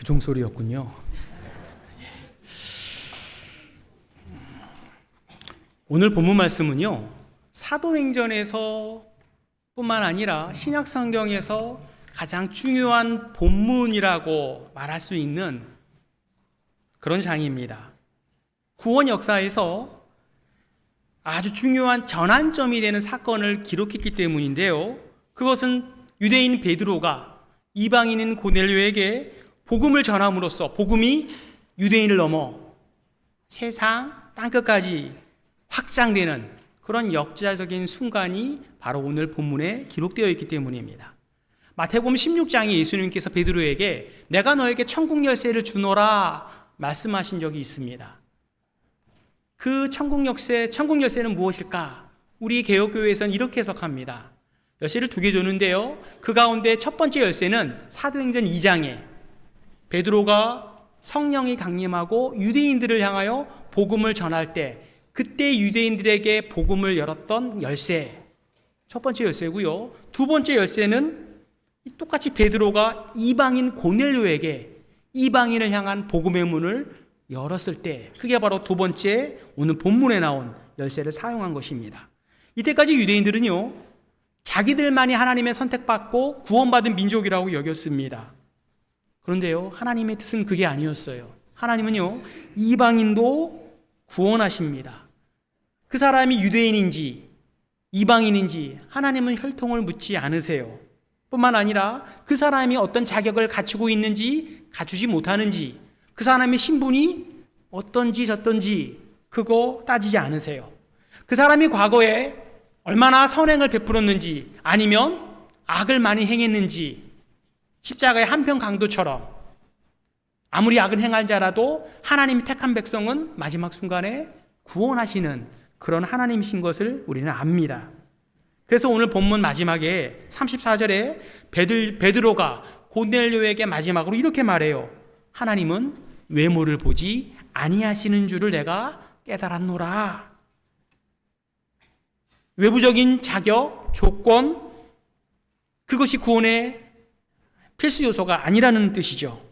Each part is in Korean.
종소리였군요. 오늘 본문 말씀은요, 사도행전에서 뿐만 아니라 신약 성경에서 가장 중요한 본문이라고 말할 수 있는 그런 장입니다. 구원 역사에서 아주 중요한 전환점이 되는 사건을 기록했기 때문인데요, 그것은 유대인 베드로가 이방인인 고넬료에게 복음을 전함으로써 복음이 유대인을 넘어 세상 땅끝까지 확장되는 그런 역사적인 순간이 바로 오늘 본문에 기록되어 있기 때문입니다. 마태복음 16장에 예수님께서 베드로에게 내가 너에게 천국 열쇠를 주노라 말씀하신 적이 있습니다. 그 천국 열쇠는 무엇일까? 우리 개혁교회에서는 이렇게 해석합니다. 열쇠를 2개 줬는데요, 그 가운데 첫 번째 열쇠는 사도행전 2장에 베드로가 성령이 강림하고 유대인들을 향하여 복음을 전할 때 그때 유대인들에게 복음을 열었던 열쇠, 첫 번째 열쇠고요. 두 번째 열쇠는 똑같이 베드로가 이방인 고넬료에게 이방인을 향한 복음의 문을 열었을 때, 그게 바로 두 번째 오늘 본문에 나온 열쇠를 사용한 것입니다. 이때까지 유대인들은요, 자기들만이 하나님의 선택받고 구원받은 민족이라고 여겼습니다. 그런데요, 하나님의 뜻은 그게 아니었어요. 하나님은요, 이방인도 구원하십니다. 그 사람이 유대인인지 이방인인지 하나님은 혈통을 묻지 않으세요. 뿐만 아니라 그 사람이 어떤 자격을 갖추고 있는지 갖추지 못하는지, 그 사람의 신분이 어떤지 저떤지 그거 따지지 않으세요. 그 사람이 과거에 얼마나 선행을 베풀었는지 아니면 악을 많이 행했는지, 십자가의 한편 강도처럼 아무리 악을 행할 자라도 하나님이 택한 백성은 마지막 순간에 구원하시는 그런 하나님이신 것을 우리는 압니다. 그래서 오늘 본문 마지막에 34절에 베드로가 고넬료에게 마지막으로 이렇게 말해요. 하나님은 외모를 보지 아니하시는 줄을 내가 깨달았노라. 외부적인 자격, 조건, 그것이 구원의 필수 요소가 아니라는 뜻이죠.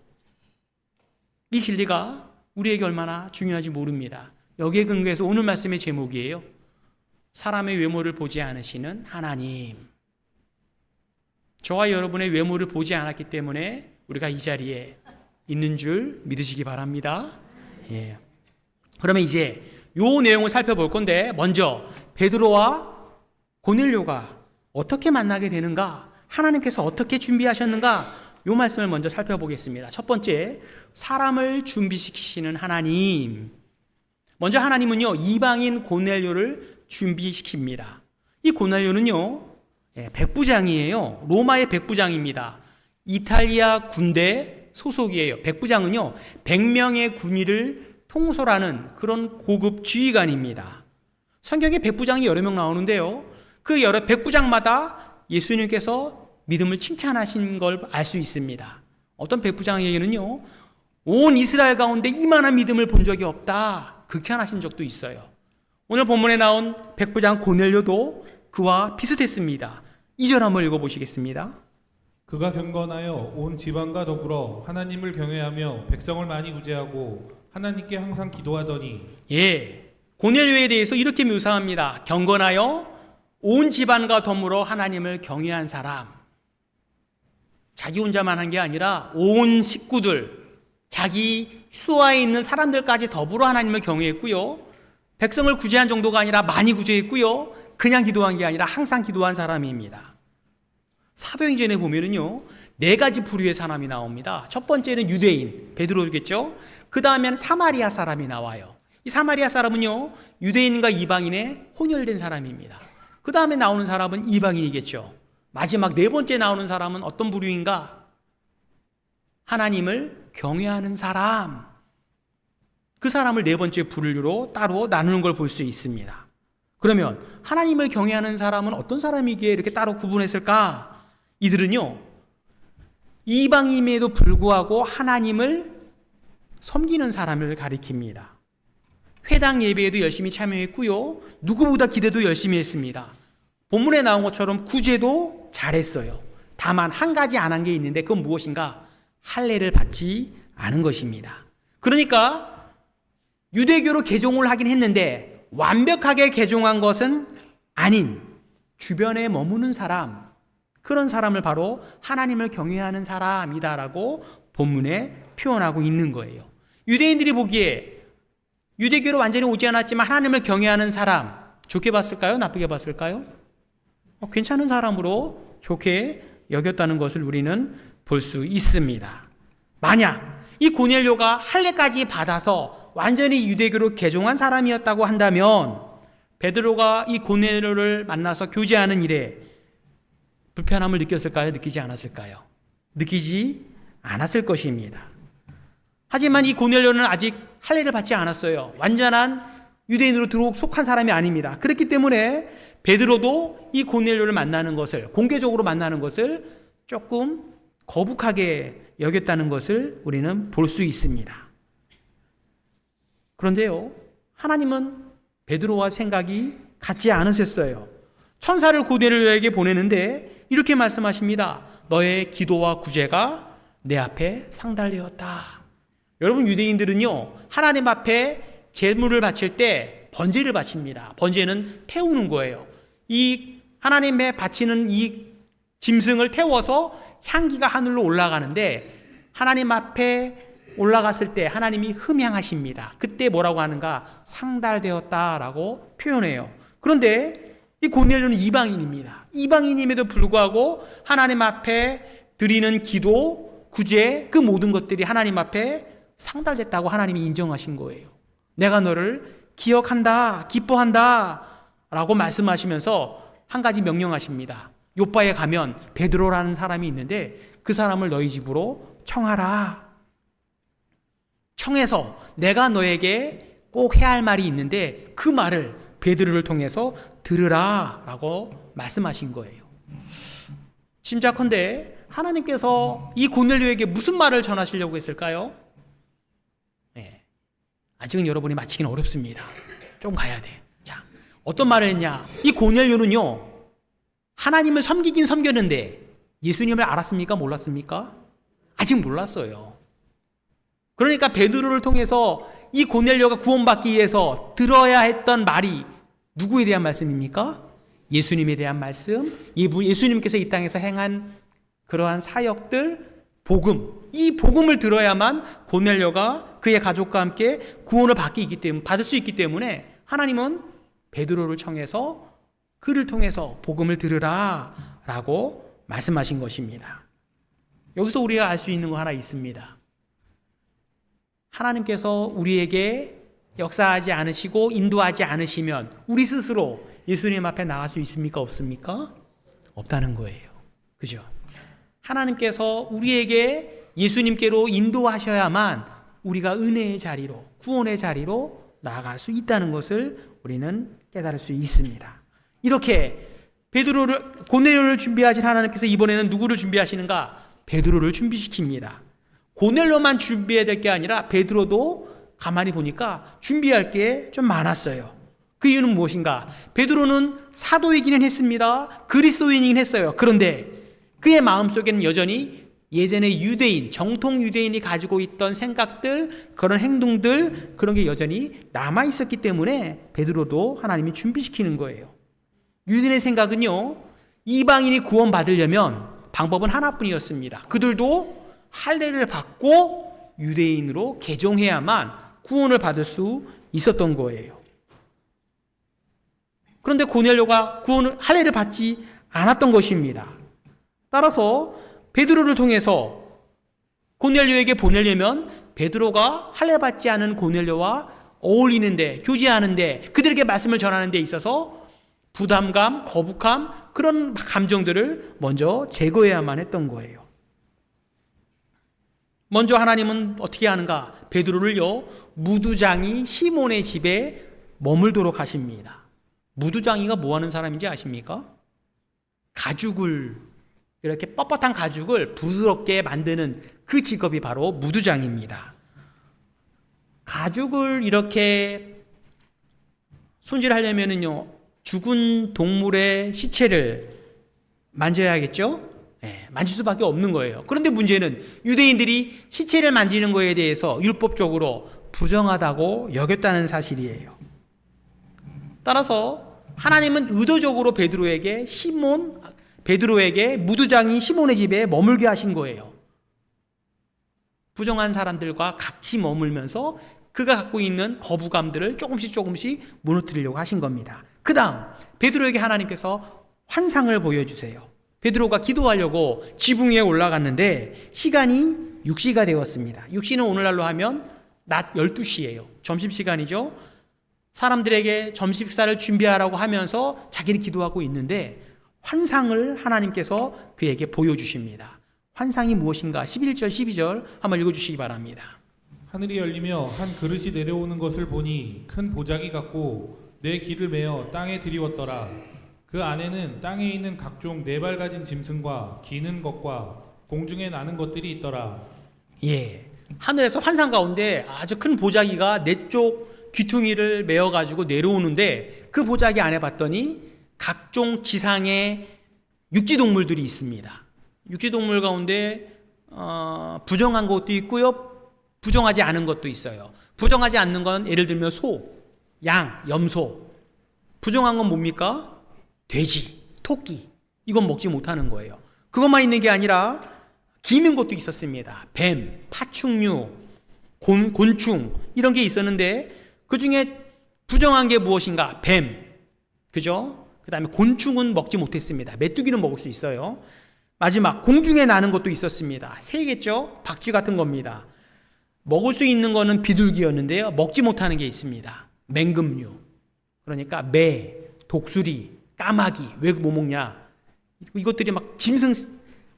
이 진리가 우리에게 얼마나 중요한지 모릅니다. 여기에 근거해서 오늘 말씀의 제목이에요. 사람의 외모를 보지 않으시는 하나님. 저와 여러분의 외모를 보지 않았기 때문에 우리가 이 자리에 있는 줄 믿으시기 바랍니다. 예. 그러면 이제 요 내용을 살펴볼 건데, 먼저 베드로와 고넬료가 어떻게 만나게 되는가, 하나님께서 어떻게 준비하셨는가, 요 말씀을 먼저 살펴보겠습니다. 첫 번째, 사람을 준비시키시는 하나님. 먼저 하나님은요, 이방인 고넬료를 준비시킵니다. 이 고넬료는요, 백부장이에요. 로마의 백부장입니다. 이탈리아 군대 소속이에요. 백부장은요, 100명의 군의를 통솔하는 그런 고급 지휘관입니다. 성경에 백부장이 여러 명 나오는데요, 그 여러 백부장마다 예수님께서 믿음을 칭찬하신 걸 알 수 있습니다. 어떤 백부장에게는요, 온 이스라엘 가운데 이만한 믿음을 본 적이 없다 극찬하신 적도 있어요. 오늘 본문에 나온 백부장 고넬료도 그와 비슷했습니다. 2절 한번 읽어보시겠습니다. 그가 경건하여 온 지방과 더불어 하나님을 경외하며 백성을 많이 구제하고 하나님께 항상 기도하더니. 예, 고넬료에 대해서 이렇게 묘사합니다. 경건하여 온 집안과 더불어 하나님을 경외한 사람. 자기 혼자만 한 게 아니라 온 식구들, 자기 수하에 있는 사람들까지 더불어 하나님을 경외했고요, 백성을 구제한 정도가 아니라 많이 구제했고요, 그냥 기도한 게 아니라 항상 기도한 사람입니다. 사도행전에 보면은요, 4가지 부류의 사람이 나옵니다. 첫 번째는 유대인, 베드로겠죠. 그 다음에는 사마리아 사람이 나와요. 이 사마리아 사람은요, 유대인과 이방인의 혼혈된 사람입니다. 그 다음에 나오는 사람은 이방인이겠죠. 마지막 4번째 나오는 사람은 어떤 부류인가? 하나님을 경외하는 사람. 그 사람을 4번째 부류로 따로 나누는 걸 볼 수 있습니다. 그러면 하나님을 경외하는 사람은 어떤 사람이기에 이렇게 따로 구분했을까? 이들은요, 이방인임에도 불구하고 하나님을 섬기는 사람을 가리킵니다. 회당 예배에도 열심히 참여했고요, 누구보다 기도도 열심히 했습니다. 본문에 나온 것처럼 구제도 잘했어요. 다만 한 가지 안 한 게 있는데 그건 무엇인가? 할례를 받지 않은 것입니다. 그러니까 유대교로 개종을 하긴 했는데 완벽하게 개종한 것은 아닌 주변에 머무는 사람, 그런 사람을 바로 하나님을 경외하는 사람이다라고 본문에 표현하고 있는 거예요. 유대인들이 보기에 유대교로 완전히 오지 않았지만 하나님을 경외하는 사람, 좋게 봤을까요? 나쁘게 봤을까요? 괜찮은 사람으로 좋게 여겼다는 것을 우리는 볼 수 있습니다. 만약 이 고넬료가 할례까지 받아서 완전히 유대교로 개종한 사람이었다고 한다면 베드로가 이 고넬료를 만나서 교제하는 일에 불편함을 느꼈을까요? 느끼지 않았을까요? 느끼지 않았을 것입니다. 하지만 이 고넬료는 아직 할례를 받지 않았어요. 완전한 유대인으로 속한 사람이 아닙니다. 그렇기 때문에 베드로도 이 고넬료를 만나는 것을, 공개적으로 만나는 것을 조금 거북하게 여겼다는 것을 우리는 볼 수 있습니다. 그런데요, 하나님은 베드로와 생각이 같지 않으셨어요. 천사를 고넬료에게 보내는데 이렇게 말씀하십니다. 너의 기도와 구제가 내 앞에 상달되었다. 여러분, 유대인들은요, 하나님 앞에 제물을 바칠 때 번제를 바칩니다. 번제는 태우는 거예요. 이 하나님에 바치는 이 짐승을 태워서 향기가 하늘로 올라가는데 하나님 앞에 올라갔을 때 하나님이 흠향하십니다. 그때 뭐라고 하는가? 상달되었다라고 표현해요. 그런데 이 고넬료는 이방인입니다. 이방인임에도 불구하고 하나님 앞에 드리는 기도, 구제, 그 모든 것들이 하나님 앞에 상달됐다고 하나님이 인정하신 거예요. 내가 너를 기억한다, 기뻐한다 라고 말씀하시면서 한 가지 명령하십니다. 요바에 가면 베드로라는 사람이 있는데 그 사람을 너희 집으로 청하라. 청해서 내가 너에게 꼭 해야 할 말이 있는데 그 말을 베드로를 통해서 들으라 라고 말씀하신 거예요. 짐작컨대 하나님께서 이 고넬료에게 무슨 말을 전하시려고 했을까요? 아직은 여러분이 맞히기는 어렵습니다. 좀 가야 돼. 자, 어떤 말을 했냐? 이 고넬료는요, 하나님을 섬기긴 섬겼는데 예수님을 알았습니까? 몰랐습니까? 아직 몰랐어요. 그러니까 베드로를 통해서 이 고넬료가 구원받기 위해서 들어야 했던 말이 누구에 대한 말씀입니까? 예수님에 대한 말씀, 예수님께서 이 땅에서 행한 그러한 사역들, 복음, 이 복음을 들어야만 고넬료가 그의 가족과 함께 구원을 받을 수 있기 때문에 하나님은 베드로를 청해서 그를 통해서 복음을 들으라 라고 말씀하신 것입니다. 여기서 우리가 알 수 있는 거 하나 있습니다. 하나님께서 우리에게 역사하지 않으시고 인도하지 않으시면 우리 스스로 예수님 앞에 나갈 수 있습니까? 없습니까? 없다는 거예요. 그죠? 하나님께서 우리에게 예수님께로 인도하셔야만 우리가 은혜의 자리로, 구원의 자리로 나아갈 수 있다는 것을 우리는 깨달을 수 있습니다. 이렇게 고넬료를 준비하신 하나님께서 이번에는 누구를 준비하시는가? 베드로를 준비시킵니다. 고넬료만 준비해야 될 게 아니라 베드로도 가만히 보니까 준비할 게 좀 많았어요. 그 이유는 무엇인가? 베드로는 사도이기는 했습니다. 그리스도인이긴 했어요. 그런데 그의 마음속에는 여전히 예전의 유대인, 정통 유대인이 가지고 있던 생각들, 그런 행동들, 그런 게 여전히 남아있었기 때문에 베드로도 하나님이 준비시키는 거예요. 유대인의 생각은요, 이방인이 구원받으려면 방법은 하나뿐이었습니다. 그들도 할례를 받고 유대인으로 개종해야만 구원을 받을 수 있었던 거예요. 그런데 고넬료가 할례를 받지 않았던 것입니다. 따라서 베드로를 통해서 고넬료에게 보내려면 베드로가 할례 받지 않은 고넬료와 어울리는데, 교제하는데, 그들에게 말씀을 전하는 데 있어서 부담감, 거북함, 그런 감정들을 먼저 제거해야만 했던 거예요. 먼저 하나님은 어떻게 하는가? 베드로를요, 무두장이 시몬의 집에 머물도록 하십니다. 무두장이가 뭐 하는 사람인지 아십니까? 가죽을, 이렇게 뻣뻣한 가죽을 부드럽게 만드는 그 직업이 바로 무두장입니다. 가죽을 이렇게 손질하려면은요, 죽은 동물의 시체를 만져야겠죠? 만질 수밖에 없는 거예요. 그런데 문제는 유대인들이 시체를 만지는 거에 대해서 율법적으로 부정하다고 여겼다는 사실이에요. 따라서 하나님은 의도적으로 베드로에게 무두장인 시몬의 집에 머물게 하신 거예요. 부정한 사람들과 같이 머물면서 그가 갖고 있는 거부감들을 조금씩 무너뜨리려고 하신 겁니다. 그 다음 베드로에게 하나님께서 환상을 보여주세요. 베드로가 기도하려고 지붕 위에 올라갔는데 시간이 6시가 되었습니다. 6시는 오늘날로 하면 낮 12시예요. 점심시간이죠. 사람들에게 점심 식사를 준비하라고 하면서 자기는 기도하고 있는데 환상을 하나님께서 그에게 보여주십니다. 환상이 무엇인가? 11절 12절 한번 읽어주시기 바랍니다. 하늘이 열리며 한 그릇이 내려오는 것을 보니 큰 보자기 같고 내 길을 메어 땅에 들이웠더라. 그 안에는 땅에 있는 각종 네 발 가진 짐승과 기는 것과 공중에 나는 것들이 있더라. 하늘에서 환상 가운데 아주 큰 보자기가 네 쪽 귀퉁이를 메어가지고 내려오는데 그 보자기 안에 봤더니 각종 지상의 육지동물들이 있습니다. 육지동물 가운데 부정한 것도 있고요, 부정하지 않은 것도 있어요. 부정하지 않는 건 예를 들면 소, 양, 염소. 부정한 건 뭡니까? 돼지, 토끼. 이건 먹지 못하는 거예요. 그것만 있는 게 아니라 기는 것도 있었습니다. 뱀, 파충류, 곤충 이런 게 있었는데 그 중에 부정한 게 무엇인가? 뱀, 그죠? 그 다음에 곤충은 먹지 못했습니다. 메뚜기는 먹을 수 있어요. 마지막 공중에 나는 것도 있었습니다. 새겠죠? 박쥐 같은 겁니다. 먹을 수 있는 거는 비둘기였는데요, 먹지 못하는 게 있습니다. 맹금류, 그러니까 매, 독수리, 까마귀. 왜 못 먹냐? 이것들이 막 짐승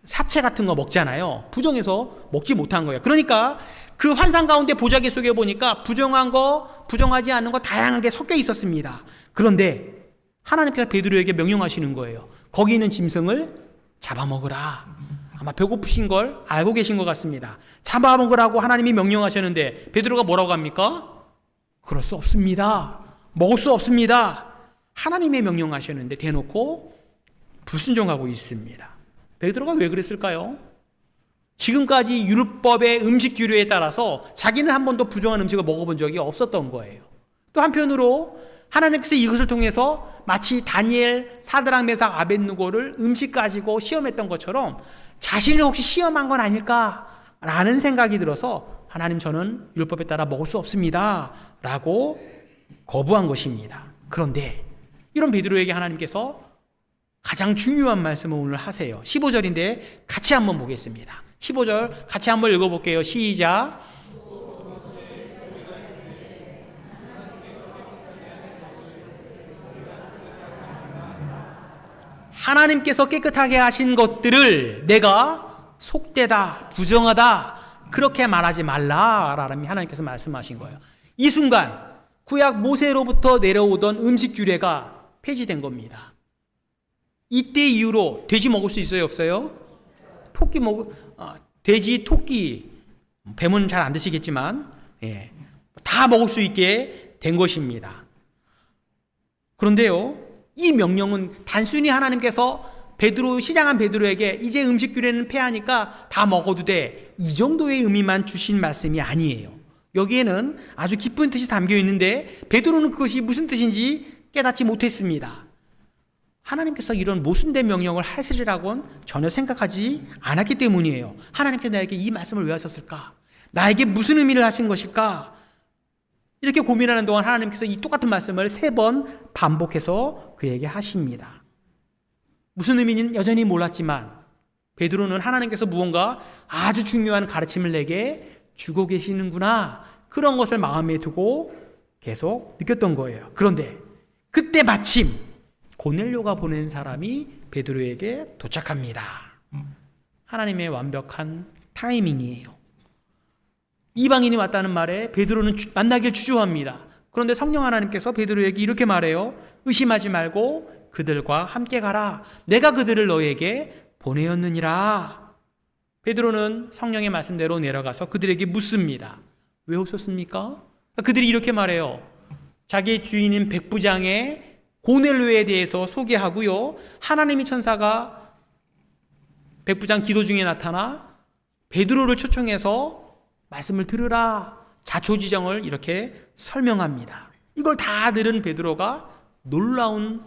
사체 같은 거 먹잖아요. 부정해서 먹지 못한 거예요. 그러니까 그 환상 가운데 보자기 속에 보니까 부정한 거, 부정하지 않은 거 다양하게 섞여 있었습니다. 그런데 하나님께서 베드로에게 명령하시는 거예요. 거기 있는 짐승을 잡아먹으라. 아마 배고프신 걸 알고 계신 것 같습니다. 잡아먹으라고 하나님이 명령하셨는데 베드로가 뭐라고 합니까? 그럴 수 없습니다. 먹을 수 없습니다. 하나님의 명령하셨는데 대놓고 불순종하고 있습니다. 베드로가 왜 그랬을까요? 지금까지 율법의 음식 규례에 따라서 자기는 한 번도 부정한 음식을 먹어본 적이 없었던 거예요. 또 한편으로 하나님께서 이것을 통해서 마치 다니엘, 사드락, 메삭, 아벳느고를 음식 가지고 시험했던 것처럼 자신을 혹시 시험한 건 아닐까라는 생각이 들어서 하나님, 저는 율법에 따라 먹을 수 없습니다 라고 거부한 것입니다. 그런데 이런 베드로에게 하나님께서 가장 중요한 말씀을 오늘 하세요. 15절인데 같이 한번 보겠습니다. 15절 같이 한번 읽어볼게요. 시작. 하나님께서 깨끗하게 하신 것들을 내가 속되다, 부정하다 그렇게 말하지 말라라는 하나님께서 말씀하신 거예요. 이 순간 구약 모세로부터 내려오던 음식 규례가 폐지된 겁니다. 이때 이후로 돼지 먹을 수 있어요, 없어요? 돼지, 토끼, 뱀은 잘 안 드시겠지만 다 먹을 수 있게 된 것입니다. 그런데요, 이 명령은 단순히 하나님께서 시장한 베드로에게 이제 음식 규례는 폐하니까 다 먹어도 돼, 이 정도의 의미만 주신 말씀이 아니에요. 여기에는 아주 깊은 뜻이 담겨 있는데 베드로는 그것이 무슨 뜻인지 깨닫지 못했습니다. 하나님께서 이런 모순된 명령을 하시리라고는 전혀 생각하지 않았기 때문이에요. 하나님께서 나에게 이 말씀을 왜 하셨을까? 나에게 무슨 의미를 하신 것일까? 이렇게 고민하는 동안 하나님께서 이 똑같은 말씀을 3번 반복해서 그에게 하십니다. 무슨 의미는 여전히 몰랐지만 베드로는 하나님께서 무언가 아주 중요한 가르침을 내게 주고 계시는구나, 그런 것을 마음에 두고 계속 느꼈던 거예요. 그런데 그때 마침 고넬료가 보낸 사람이 베드로에게 도착합니다. 하나님의 완벽한 타이밍이에요. 이방인이 왔다는 말에 베드로는 만나길 주저합니다. 그런데 성령 하나님께서 베드로에게 이렇게 말해요. 의심하지 말고 그들과 함께 가라. 내가 그들을 너에게 보내었느니라. 베드로는 성령의 말씀대로 내려가서 그들에게 묻습니다. 왜 오셨습니까? 그들이 이렇게 말해요. 자기의 주인인 백부장의 고넬료에 대해서 소개하고요, 하나님의 천사가 백부장 기도 중에 나타나 베드로를 초청해서 말씀을 들으라, 자초지정을 이렇게 설명합니다. 이걸 다 들은 베드로가 놀라운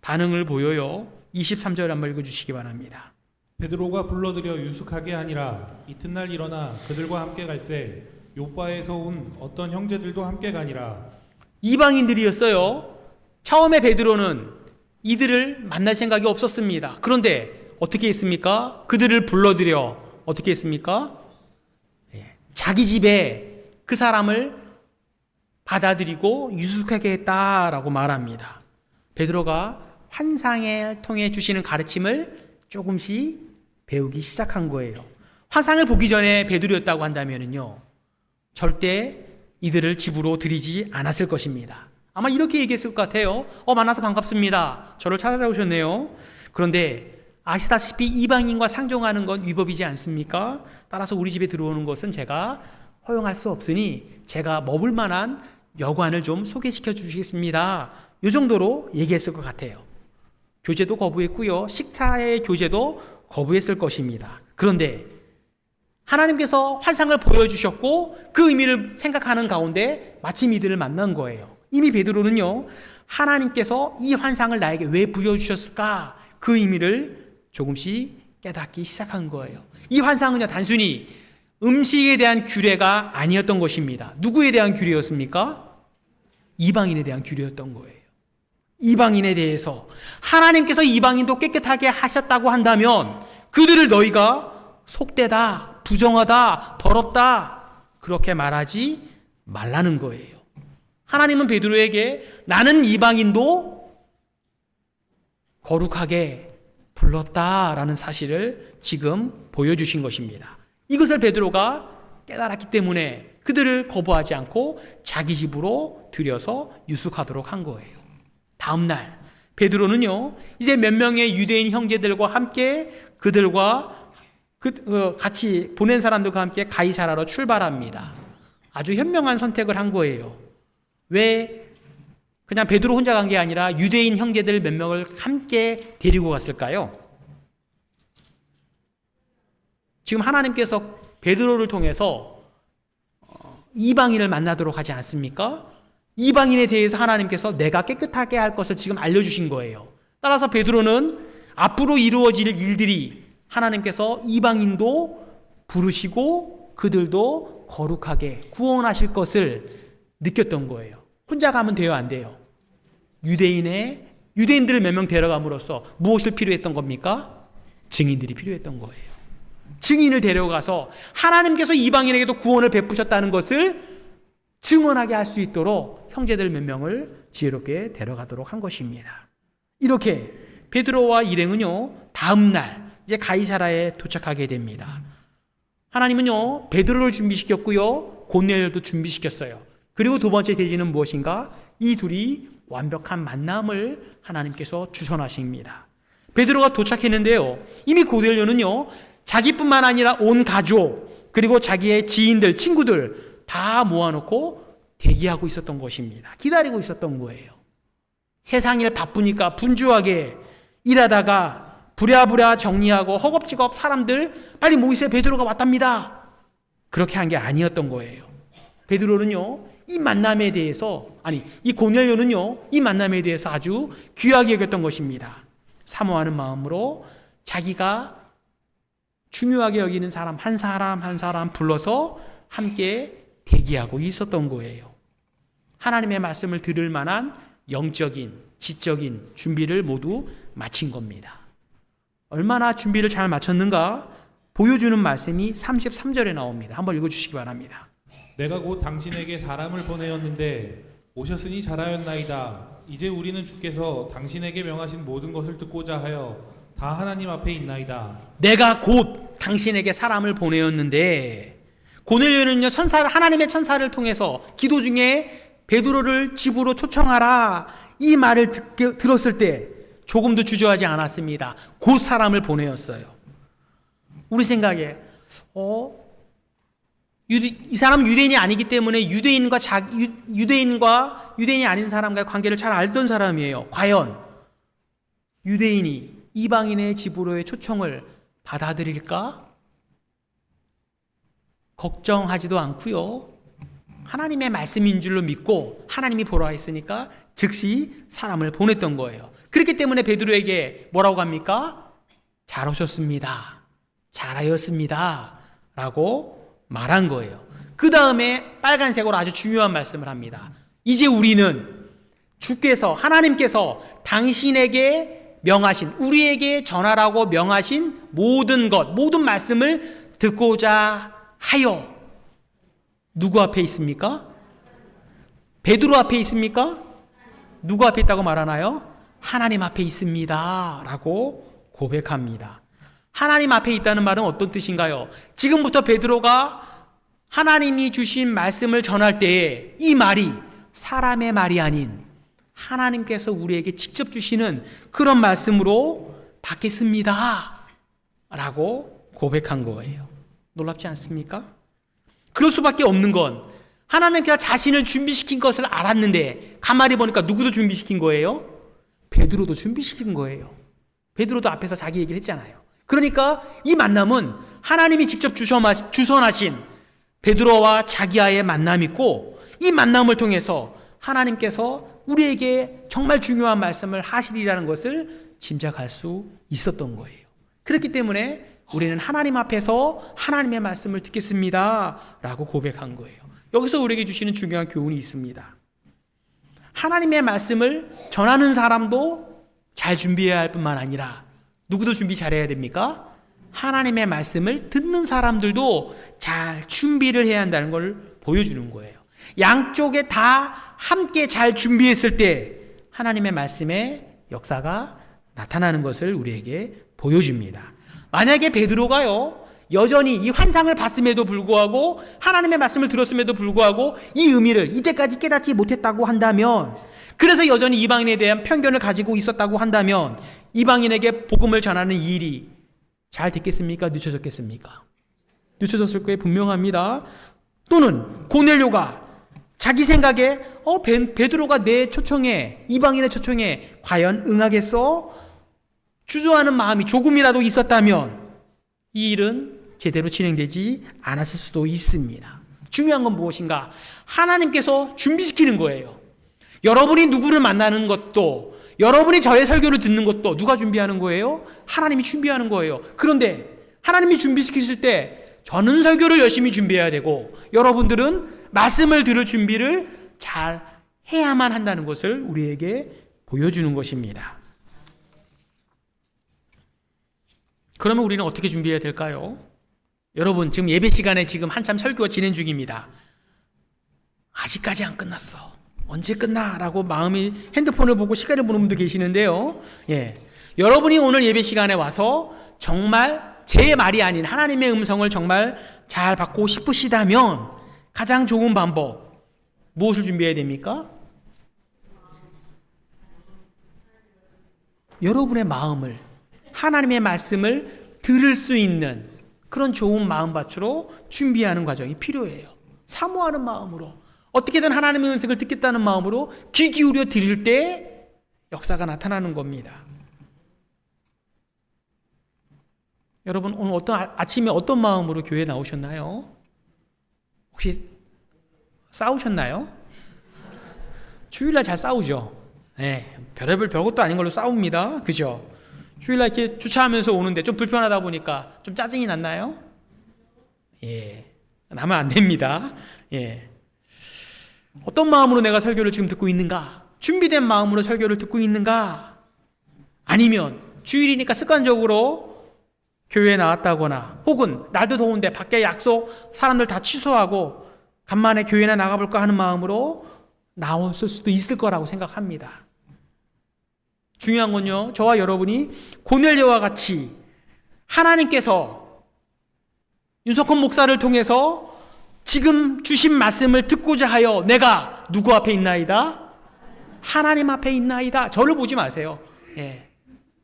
반응을 보여요. 23절 한번 읽어주시기 바랍니다. 베드로가 불러들여 유숙하게 하니라. 이튿날 일어나 그들과 함께 갈새 요바에서 온 어떤 형제들도 함께 가니라. 이방인들이었어요. 처음에 베드로는 이들을 만날 생각이 없었습니다. 그런데 어떻게 했습니까? 그들을 불러들여 어떻게 했습니까? 자기 집에 그 사람을 받아들이고 유숙하게 했다라고 말합니다. 베드로가 환상을 통해 주시는 가르침을 조금씩 배우기 시작한 거예요. 환상을 보기 전에 베드로였다고 한다면요, 절대 이들을 집으로 들이지 않았을 것입니다. 아마 이렇게 얘기했을 것 같아요. 만나서 반갑습니다. 저를 찾아오셨네요. 그런데 아시다시피 이방인과 상종하는 건 위법이지 않습니까? 따라서 우리 집에 들어오는 것은 제가 허용할 수 없으니 제가 머물 만한 여관을 좀 소개시켜 주시겠습니다. 이 정도로 얘기했을 것 같아요. 교제도 거부했고요. 식사의 교제도 거부했을 것입니다. 그런데 하나님께서 환상을 보여주셨고 그 의미를 생각하는 가운데 마침 이들을 만난 거예요. 이미 베드로는요, 하나님께서 이 환상을 나에게 왜 부여주셨을까? 그 의미를 조금씩 깨닫기 시작한 거예요. 이 환상은요, 단순히 음식에 대한 규례가 아니었던 것입니다. 누구에 대한 규례였습니까? 이방인에 대한 규례였던 거예요. 이방인에 대해서 하나님께서 이방인도 깨끗하게 하셨다고 한다면 그들을 너희가 속되다, 부정하다, 더럽다 그렇게 말하지 말라는 거예요. 하나님은 베드로에게 나는 이방인도 거룩하게 불렀다라는 사실을 지금 보여주신 것입니다. 이것을 베드로가 깨달았기 때문에 그들을 거부하지 않고 자기 집으로 들여서 유숙하도록 한 거예요. 다음 날 베드로는요, 이제 몇 명의 유대인 형제들과 함께 그들과 같이 보낸 사람들과 함께 가이사라로 출발합니다. 아주 현명한 선택을 한 거예요. 왜 그냥 베드로 혼자 간 게 아니라 유대인 형제들 몇 명을 함께 데리고 갔을까요? 지금 하나님께서 베드로를 통해서 이방인을 만나도록 하지 않습니까? 이방인에 대해서 하나님께서 내가 깨끗하게 할 것을 지금 알려주신 거예요. 따라서 베드로는 앞으로 이루어질 일들이 하나님께서 이방인도 부르시고 그들도 거룩하게 구원하실 것을 느꼈던 거예요. 혼자 가면 돼요, 안 돼요? 유대인들을 몇 명 데려감으로써 무엇이 필요했던 겁니까? 증인들이 필요했던 거예요. 증인을 데려가서 하나님께서 이방인에게도 구원을 베푸셨다는 것을 증언하게 할 수 있도록 형제들 몇 명을 지혜롭게 데려가도록 한 것입니다. 이렇게 베드로와 일행은요, 다음 날 이제 가이사라에 도착하게 됩니다. 하나님은요, 베드로를 준비시켰고요, 고넬료도 준비시켰어요. 그리고 두 번째 대지는 무엇인가? 이 둘이 완벽한 만남을 하나님께서 주선하십니다. 베드로가 도착했는데요, 이미 고넬료는요, 자기뿐만 아니라 온 가족 그리고 자기의 지인들, 친구들 다 모아놓고 대기하고 있었던 것입니다. 기다리고 있었던 거예요. 세상 일 바쁘니까 분주하게 일하다가 부랴부랴 정리하고 허겁지겁 사람들 빨리 모이세요, 베드로가 왔답니다. 그렇게 한 게 아니었던 거예요. 베드로는요, 이 만남에 대해서, 이 고넬료는요, 이 만남에 대해서 아주 귀하게 여겼던 것입니다. 사모하는 마음으로 자기가 중요하게 여기는 사람 한 사람 불러서 함께 대기하고 있었던 거예요. 하나님의 말씀을 들을 만한 영적인, 지적인 준비를 모두 마친 겁니다. 얼마나 준비를 잘 마쳤는가 보여주는 말씀이 33절에 나옵니다. 한번 읽어주시기 바랍니다. 내가 곧 당신에게 사람을 보내었는데 오셨으니 잘하였나이다. 이제 우리는 주께서 당신에게 명하신 모든 것을 듣고자 하여 다 하나님 앞에 있나이다. 내가 곧 당신에게 사람을 보내었는데, 고넬료는요, 하나님의 천사를 통해서 기도 중에 베드로를 집으로 초청하라 이 말을 들었을 때 조금도 주저하지 않았습니다. 곧 사람을 보내었어요. 우리 생각에 이 사람은 유대인이 아니기 때문에 유대인과 유대인이 아닌 사람과의 관계를 잘 알던 사람이에요. 과연 유대인이 이방인의 집으로의 초청을 받아들일까? 걱정하지도 않고요. 하나님의 말씀인 줄로 믿고 하나님이 보라 했으니까 즉시 사람을 보냈던 거예요. 그렇기 때문에 베드로에게 뭐라고 합니까? 잘 오셨습니다. 잘하였습니다. 라고 말한 거예요. 그 다음에 빨간색으로 아주 중요한 말씀을 합니다. 이제 우리는 주께서, 하나님께서 당신에게 명하신, 우리에게 전하라고 명하신 모든 것, 모든 말씀을 듣고자 하여 누구 앞에 있습니까? 베드로 앞에 있습니까? 누구 앞에 있다고 말하나요? 하나님 앞에 있습니다. 라고 고백합니다. 하나님 앞에 있다는 말은 어떤 뜻인가요? 지금부터 베드로가 하나님이 주신 말씀을 전할 때에 이 말이 사람의 말이 아닌 하나님께서 우리에게 직접 주시는 그런 말씀으로 받겠습니다. 라고 고백한 거예요. 놀랍지 않습니까? 그럴 수밖에 없는 건 하나님께서 자신을 준비시킨 것을 알았는데 가만히 보니까 누구도 준비시킨 거예요? 베드로도 준비시킨 거예요. 베드로도 앞에서 자기 얘기를 했잖아요. 그러니까 이 만남은 하나님이 직접 주선하신 베드로와 자기와의 만남이고, 이 만남을 통해서 하나님께서 우리에게 정말 중요한 말씀을 하시리라는 것을 짐작할 수 있었던 거예요. 그렇기 때문에 우리는 하나님 앞에서 하나님의 말씀을 듣겠습니다 라고 고백한 거예요. 여기서 우리에게 주시는 중요한 교훈이 있습니다. 하나님의 말씀을 전하는 사람도 잘 준비해야 할 뿐만 아니라 누구도 준비 잘해야 됩니까? 하나님의 말씀을 듣는 사람들도 잘 준비를 해야 한다는 걸 보여주는 거예요. 양쪽에 다 함께 잘 준비했을 때 하나님의 말씀의 역사가 나타나는 것을 우리에게 보여줍니다. 만약에 베드로가요, 여전히 이 환상을 봤음에도 불구하고 하나님의 말씀을 들었음에도 불구하고 이 의미를 이때까지 깨닫지 못했다고 한다면, 그래서 여전히 이방인에 대한 편견을 가지고 있었다고 한다면 이방인에게 복음을 전하는 이 일이 잘 됐겠습니까? 늦춰졌겠습니까? 늦춰졌을 거에 분명합니다. 또는 고넬료가 자기 생각에 베드로가 내 초청에, 이방인의 초청에 과연 응하겠어? 주저하는 마음이 조금이라도 있었다면 이 일은 제대로 진행되지 않았을 수도 있습니다. 중요한 건 무엇인가? 하나님께서 준비시키는 거예요. 여러분이 누구를 만나는 것도, 여러분이 저의 설교를 듣는 것도 누가 준비하는 거예요? 하나님이 준비하는 거예요. 그런데 하나님이 준비시키실 때 저는 설교를 열심히 준비해야 되고 여러분들은 말씀을 들을 준비를 잘 해야만 한다는 것을 우리에게 보여주는 것입니다. 그러면 우리는 어떻게 준비해야 될까요? 여러분, 지금 예배 시간에 지금 한참 설교가 진행 중입니다. 아직까지 안 끝났어. 언제 끝나? 라고 마음이 핸드폰을 보고 시간을 보는 분도 계시는데요. 여러분이 오늘 예배 시간에 와서 정말 제 말이 아닌 하나님의 음성을 정말 잘 받고 싶으시다면 가장 좋은 방법, 무엇을 준비해야 됩니까? 여러분의 마음을, 하나님의 말씀을 들을 수 있는 그런 좋은 마음밭으로 준비하는 과정이 필요해요. 사모하는 마음으로, 어떻게든 하나님의 음성을 듣겠다는 마음으로 귀 기울여 들을 때 역사가 나타나는 겁니다. 여러분, 오늘 아침에 어떤 마음으로 교회에 나오셨나요? 혹시 싸우셨나요? 주일날 잘 싸우죠. 별것도 아닌 걸로 싸웁니다. 그죠? 주일날 이렇게 주차하면서 오는데 좀 불편하다 보니까 좀 짜증이 났나요? 나면 안 됩니다. 어떤 마음으로 내가 설교를 지금 듣고 있는가? 준비된 마음으로 설교를 듣고 있는가? 아니면 주일이니까 습관적으로 교회에 나왔다거나, 혹은 날도 더운데 밖에 약속 사람들 다 취소하고 간만에 교회나 나가볼까 하는 마음으로 나왔을 수도 있을 거라고 생각합니다. 중요한 건요, 저와 여러분이 고넬료와 같이 하나님께서 윤석헌 목사를 통해서 지금 주신 말씀을 듣고자 하여 내가 누구 앞에 있나이다? 하나님 앞에 있나이다. 저를 보지 마세요.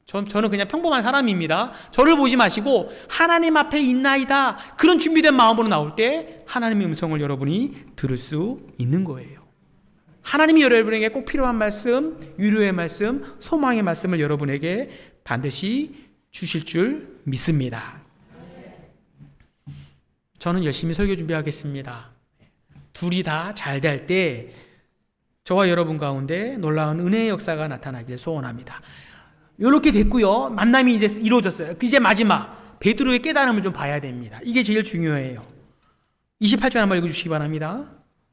저는 그냥 평범한 사람입니다. 저를 보지 마시고 하나님 앞에 있나이다. 그런 준비된 마음으로 나올 때 하나님의 음성을 여러분이 들을 수 있는 거예요. 하나님이 여러분에게 꼭 필요한 말씀, 위로의 말씀, 소망의 말씀을 여러분에게 반드시 주실 줄 믿습니다. 저는 열심히 설교 준비하겠습니다. 둘이 다 잘 될 때 저와 여러분 가운데 놀라운 은혜의 역사가 나타나기를 소원합니다. 이렇게 됐고요. 만남이 이제 이루어졌어요. 이제 마지막 베드로의 깨달음을 좀 봐야 됩니다. 이게 제일 중요해요. 28절 한번 읽어주시기 바랍니다.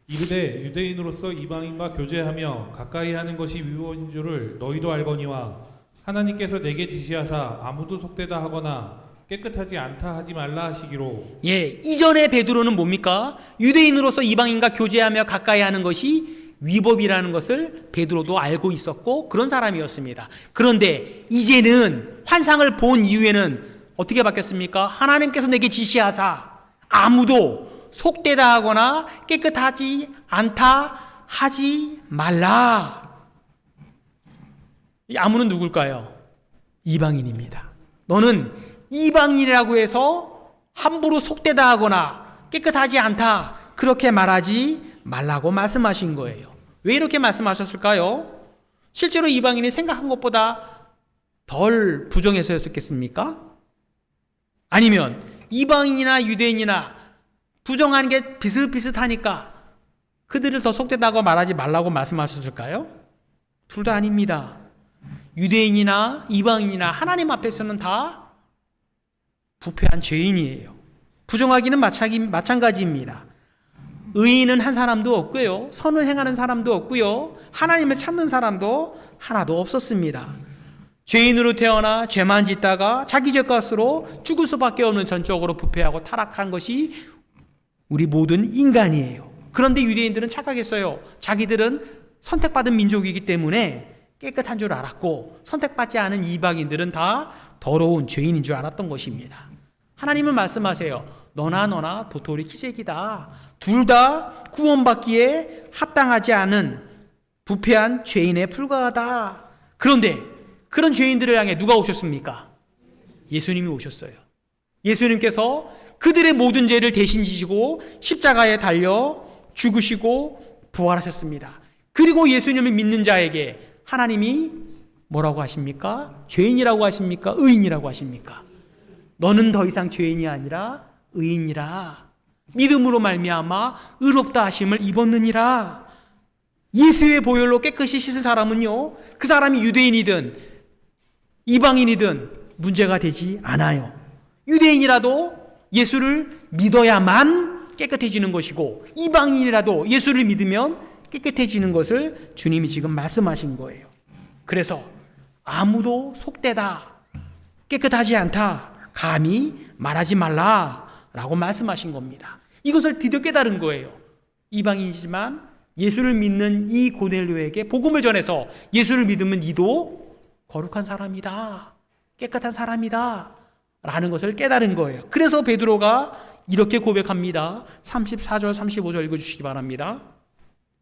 이르되 유대인으로서 이방인과 교제하며 가까이 하는 것이 위법인 줄을 너희도 알거니와 하나님께서 내게 지시하사 아무도 속되다 하거나 깨끗하지 않다 하지 말라 하시기로. 이전에 베드로는 뭡니까? 유대인으로서 이방인과 교제하며 가까이 하는 것이 위법이라는 것을 베드로도 알고 있었고 그런 사람이었습니다. 그런데 이제는 환상을 본 이후에는 어떻게 바뀌었습니까? 하나님께서 내게 지시하사 아무도 속되다 하거나 깨끗하지 않다 하지 말라. 이 아무는 누굴까요? 이방인입니다. 너는 이방인이라고 해서 함부로 속되다 하거나 깨끗하지 않다 그렇게 말하지 말라고 말씀하신 거예요. 왜 이렇게 말씀하셨을까요? 실제로 이방인이 생각한 것보다 덜 부정해서였겠습니까? 아니면 이방인이나 유대인이나 부정하는 게 비슷비슷하니까 그들을 더 속되다고 말하지 말라고 말씀하셨을까요? 둘 다 아닙니다. 유대인이나 이방인이나 하나님 앞에서는 다 부패한 죄인이에요. 부정하기는 마찬가지입니다. 의인은 한 사람도 없고요. 선을 행하는 사람도 없고요. 하나님을 찾는 사람도 하나도 없었습니다. 죄인으로 태어나 죄만 짓다가 자기 죄값으로 죽을 수밖에 없는 전적으로 부패하고 타락한 것이 우리 모든 인간이에요. 그런데 유대인들은 착각했어요. 자기들은 선택받은 민족이기 때문에 깨끗한 줄 알았고 선택받지 않은 이방인들은 다 더러운 죄인인 줄 알았던 것입니다. 하나님은 말씀하세요. 너나 도토리 키재기다. 둘 다 구원받기에 합당하지 않은 부패한 죄인에 불과하다. 그런데 그런 죄인들을 향해 누가 오셨습니까? 예수님이 오셨어요. 예수님께서 그들의 모든 죄를 대신 지시고 십자가에 달려 죽으시고 부활하셨습니다. 그리고 예수님을 믿는 자에게 하나님이 뭐라고 하십니까? 죄인이라고 하십니까? 의인이라고 하십니까? 너는 더 이상 죄인이 아니라 의인이라. 믿음으로 말미암아 의롭다 하심을 입었느니라. 예수의 보혈로 깨끗이 씻은 사람은요, 그 사람이 유대인이든 이방인이든 문제가 되지 않아요. 유대인이라도 예수를 믿어야만 깨끗해지는 것이고 이방인이라도 예수를 믿으면 깨끗해지는 것을 주님이 지금 말씀하신 거예요. 그래서 아무도 속되다, 깨끗하지 않다 감히 말하지 말라라고 말씀하신 겁니다. 이것을 드디어 깨달은 거예요. 이방인이지만 예수를 믿는 이 고넬료에게 복음을 전해서 예수를 믿으면 이도 거룩한 사람이다, 깨끗한 사람이다 라는 것을 깨달은 거예요. 그래서 베드로가 이렇게 고백합니다. 34절 35절 읽어주시기 바랍니다.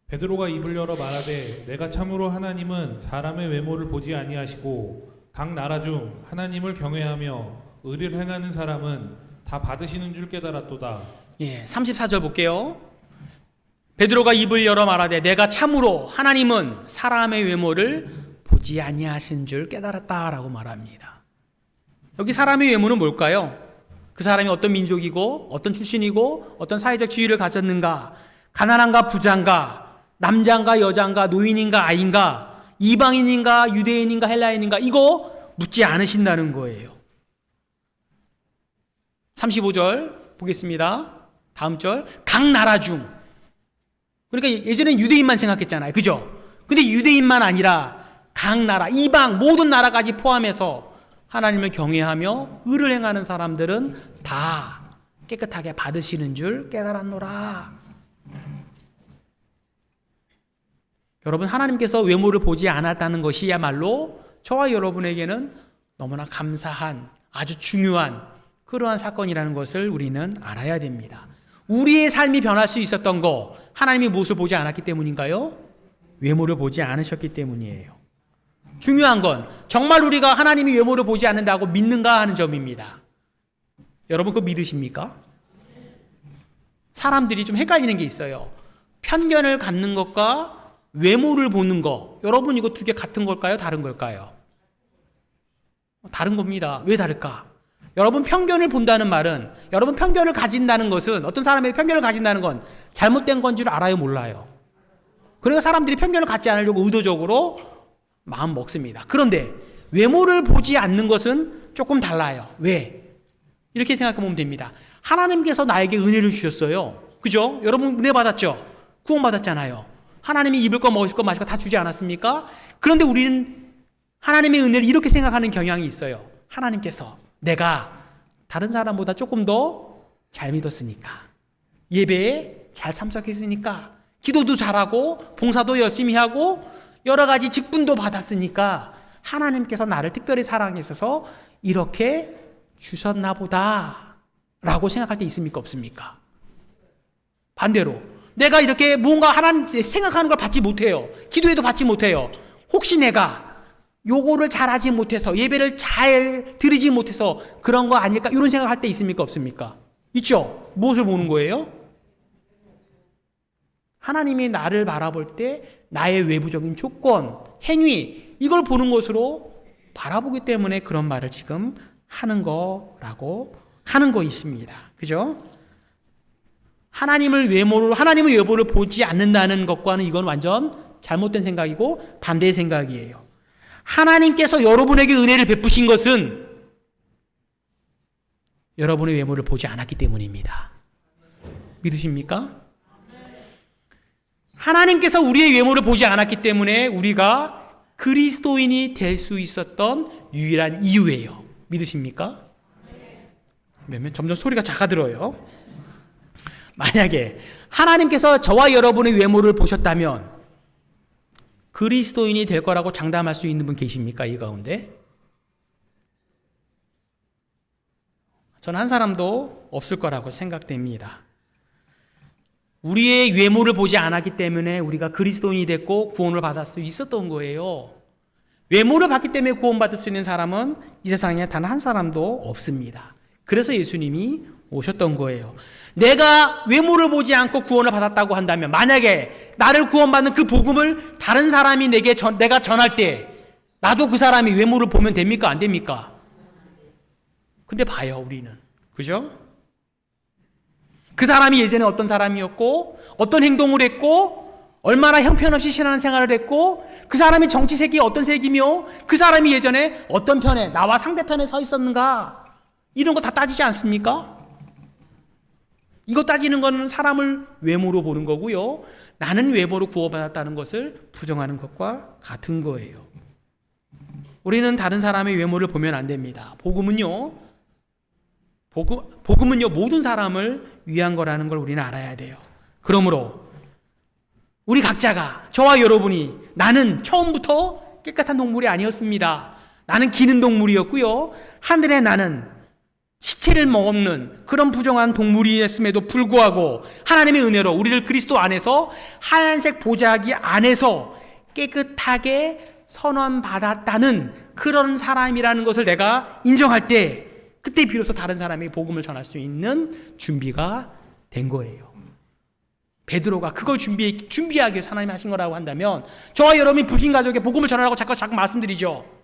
베드로가 입을 열어 말하되 내가 참으로 하나님은 사람의 외모를 보지 아니하시고 각 나라 중 하나님을 경외하며 의를 행하는 사람은 다 받으시는 줄 깨달았도다. 34절 볼게요. 베드로가 입을 열어 말하되 내가 참으로 하나님은 사람의 외모를 보지 아니하신 줄 깨달았다라고 말합니다. 여기 사람의 외모는 뭘까요? 그 사람이 어떤 민족이고 어떤 출신이고 어떤 사회적 지위를 가졌는가, 가난한가 부자인가, 남자인가 여자인가, 노인인가 아이인가, 이방인인가 유대인인가 헬라인인가, 이거 묻지 않으신다는 거예요. 35절 보겠습니다. 다음 절. 각 나라 중. 그러니까 예전엔 유대인만 생각했잖아요. 그죠? 근데 유대인만 아니라 각 나라, 이방 모든 나라까지 포함해서 하나님을 경외하며 의를 행하는 사람들은 다 깨끗하게 받으시는 줄 깨달았노라. 여러분, 하나님께서 외모를 보지 않았다는 것이야말로 저와 여러분에게는 너무나 감사한, 아주 중요한 그러한 사건이라는 것을 우리는 알아야 됩니다. 우리의 삶이 변할 수 있었던 거, 하나님이 무엇을 보지 않았기 때문인가요? 외모를 보지 않으셨기 때문이에요. 중요한 건 정말 우리가 하나님이 외모를 보지 않는다고 믿는가 하는 점입니다. 여러분, 그거 믿으십니까? 사람들이 좀 헷갈리는 게 있어요. 편견을 갖는 것과 외모를 보는 거, 여러분 이거 두 개 같은 걸까요? 다른 걸까요? 다른 겁니다. 왜 다를까? 여러분 편견을 본다는 말은, 여러분 편견을 가진다는 것은, 어떤 사람의 편견을 가진다는 건 잘못된 건 줄 알아요, 몰라요? 그래서 사람들이 편견을 갖지 않으려고 의도적으로 마음 먹습니다. 그런데 외모를 보지 않는 것은 조금 달라요. 왜? 이렇게 생각하면 됩니다. 하나님께서 나에게 은혜를 주셨어요. 그죠? 여러분 은혜 받았죠? 구원 받았잖아요. 하나님이 입을 거 먹을 거 마실 거 다 주지 않았습니까? 그런데 우리는 하나님의 은혜를 이렇게 생각하는 경향이 있어요. 하나님께서 내가 다른 사람보다 조금 더 잘 믿었으니까, 예배에 잘 참석했으니까, 기도도 잘하고 봉사도 열심히 하고 여러 가지 직분도 받았으니까 하나님께서 나를 특별히 사랑하셔서 이렇게 주셨나 보다 라고 생각할 때 있습니까, 없습니까? 반대로 내가 이렇게 뭔가 하나님 생각하는 걸 받지 못해요. 기도해도 받지 못해요. 혹시 내가 요거를 잘하지 못해서, 예배를 잘 드리지 못해서 그런 거 아닐까, 이런 생각할 때 있습니까, 없습니까? 있죠. 무엇을 보는 거예요? 하나님이 나를 바라볼 때 나의 외부적인 조건, 행위, 이걸 보는 것으로 바라보기 때문에 그런 말을 지금 하는 거라고 하는 거 있습니다. 그죠? 하나님의 외모를 보지 않는다는 것과는 이건 완전 잘못된 생각이고 반대의 생각이에요. 하나님께서 여러분에게 은혜를 베푸신 것은 여러분의 외모를 보지 않았기 때문입니다. 믿으십니까? 하나님께서 우리의 외모를 보지 않았기 때문에 우리가 그리스도인이 될 수 있었던 유일한 이유예요. 믿으십니까? 점점 소리가 작아들어요. 만약에 하나님께서 저와 여러분의 외모를 보셨다면 그리스도인이 될 거라고 장담할 수 있는 분 계십니까? 이 가운데? 저는 한 사람도 없을 거라고 생각됩니다. 우리의 외모를 보지 않았기 때문에 우리가 그리스도인이 됐고 구원을 받을 수 있었던 거예요. 외모를 봤기 때문에 구원받을 수 있는 사람은 이 세상에 단 한 사람도 없습니다. 그래서 예수님이 오셨던 거예요. 내가 외모를 보지 않고 구원을 받았다고 한다면, 만약에 나를 구원받는 그 복음을 다른 사람이 내가 전할 때 나도 그 사람이 외모를 보면 됩니까? 안 됩니까? 근데 봐요, 우리는. 그죠? 그 사람이 예전에 어떤 사람이었고, 어떤 행동을 했고, 얼마나 형편없이 신앙생활을 했고, 그 사람이 정치색이 어떤 색이며, 그 사람이 예전에 어떤 편에, 나와 상대편에 서 있었는가, 이런 거 다 따지지 않습니까? 이거 따지는 거는 사람을 외모로 보는 거고요. 나는 외모로 구원받았다는 것을 부정하는 것과 같은 거예요. 우리는 다른 사람의 외모를 보면 안 됩니다. 복음은요, 모든 사람을 위한 거라는 걸 우리는 알아야 돼요. 그러므로 우리 각자가, 저와 여러분이, 나는 처음부터 깨끗한 동물이 아니었습니다. 나는 기는 동물이었고요. 하늘의 나는 시체를 먹는 그런 부정한 동물이었음에도 불구하고 하나님의 은혜로 우리를 그리스도 안에서 하얀색 보자기 안에서 깨끗하게 선언받았다는 그런 사람이라는 것을 내가 인정할 때, 그때 비로소 다른 사람에게 복음을 전할 수 있는 준비가 된 거예요. 베드로가 그걸 준비하기 위해서 하나님이 하신 거라고 한다면, 저와 여러분이 불신 가족에게 복음을 전하라고 자꾸 말씀드리죠.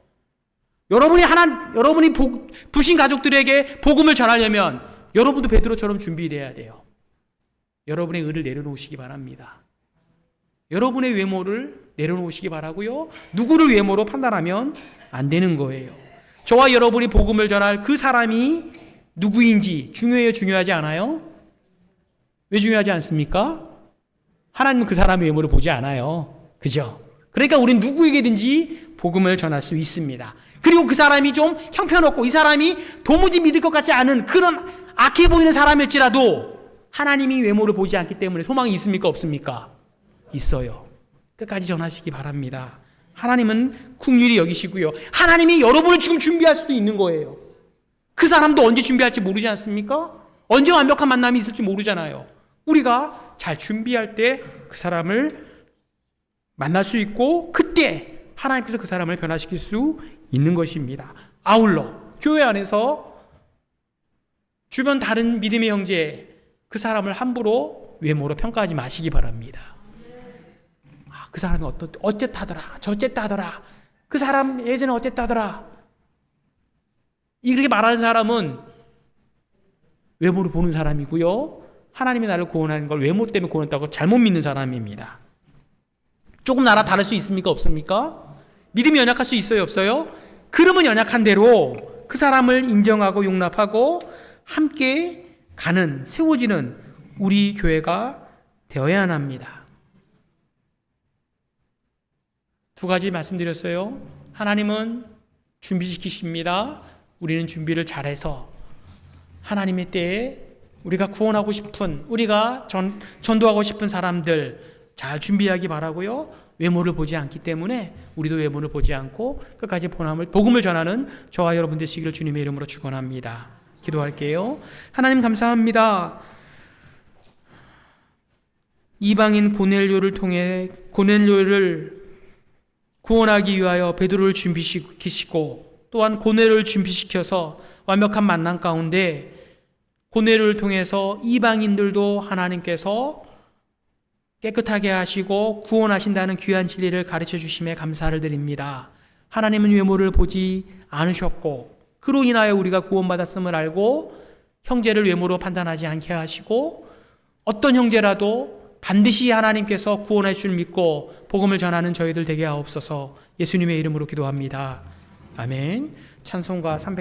여러분이 불신 가족들에게 복음을 전하려면 여러분도 베드로처럼 준비돼야 돼요. 여러분의 의를 내려놓으시기 바랍니다. 여러분의 외모를 내려놓으시기 바라고요. 누구를 외모로 판단하면 안 되는 거예요. 저와 여러분이 복음을 전할 그 사람이 누구인지 중요해요, 중요하지 않아요? 왜 중요하지 않습니까? 하나님은 그 사람의 외모를 보지 않아요. 그죠? 그러니까 우리는 누구에게든지 복음을 전할 수 있습니다. 그리고 그 사람이 좀 형편없고 이 사람이 도무지 믿을 것 같지 않은 그런 악해 보이는 사람일지라도 하나님이 외모를 보지 않기 때문에 소망이 있습니까, 없습니까? 있어요. 끝까지 전하시기 바랍니다. 하나님은 긍휼히 여기시고요. 하나님이 여러분을 지금 준비할 수도 있는 거예요. 그 사람도 언제 준비할지 모르지 않습니까? 언제 완벽한 만남이 있을지 모르잖아요. 우리가 잘 준비할 때 그 사람을 만날 수 있고, 그때 하나님께서 그 사람을 변화시킬 수 있는 것입니다. 아울러 교회 안에서 주변 다른 믿음의 형제, 그 사람을 함부로 외모로 평가하지 마시기 바랍니다. 그 사람이 어쨌다더라, 저쨌다더라, 그 사람 예전에 어쨌다더라, 이렇게 말하는 사람은 외모를 보는 사람이고요. 하나님이 나를 구원하는 걸 외모 때문에 구원했다고 잘못 믿는 사람입니다. 조금 나라 다를 수 있습니까? 없습니까? 믿음이 연약할 수 있어요? 없어요? 그러면 연약한 대로 그 사람을 인정하고 용납하고 함께 가는, 세워지는 우리 교회가 되어야 합니다. 두 가지 말씀드렸어요. 하나님은 준비시키십니다. 우리는 준비를 잘해서 하나님의 때에 우리가 구원하고 싶은, 우리가 전도하고 싶은 사람들 잘 준비하기 바라고요. 외모를 보지 않기 때문에 우리도 외모를 보지 않고 끝까지 복음을 전하는 저와 여러분 되시기를 주님의 이름으로 축원합니다. 기도할게요. 하나님 감사합니다. 이방인 고넬료를 통해 고넬료를 구원하기 위하여 베드로를 준비시키시고 또한 고넬료를 준비시켜서 완벽한 만남 가운데 고넬료를 통해서 이방인들도 하나님께서 깨끗하게 하시고 구원하신다는 귀한 진리를 가르쳐 주심에 감사를 드립니다. 하나님은 외모를 보지 않으셨고 그로 인하여 우리가 구원받았음을 알고 형제를 외모로 판단하지 않게 하시고 어떤 형제라도 반드시 하나님께서 구원할 줄 믿고 복음을 전하는 저희들 되게 하옵소서. 예수님의 이름으로 기도합니다. 아멘. 찬송가 300